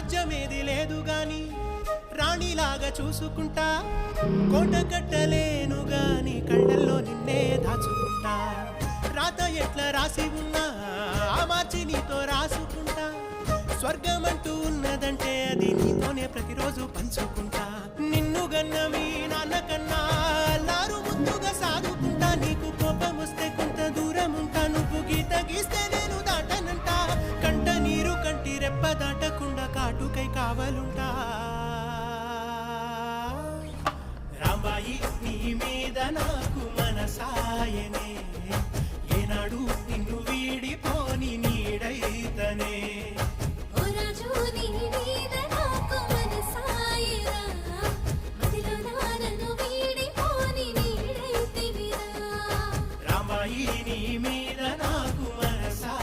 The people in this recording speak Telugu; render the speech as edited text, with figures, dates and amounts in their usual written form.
రాజ్యమేది లేదు గాని రాణిలాగా చూసుకుంటా కోట కట్టలేను గాని కళ్ళల్లో నిన్నే దాచుకుంటా రాత ఎట్లా రాసి ఉన్నా ఆ మార్చి నీతో రాసుకుంటా స్వర్గమంటూ ఉన్నదంటే అది నీతోనే ప్రతిరోజు పంచుకుంటా నిన్ను గన్న మీ నాన్న కన్నా లారు ముద్దుగా సాదుకుంటా నీకు కోపం వస్తే కొంత దూరం ఉంటా నువ్వు గీత గీస్తే నేను దాటనంటా కంట నీరు కంటి రెప్ప దాటకుండా కాటుకై కావాలుంటా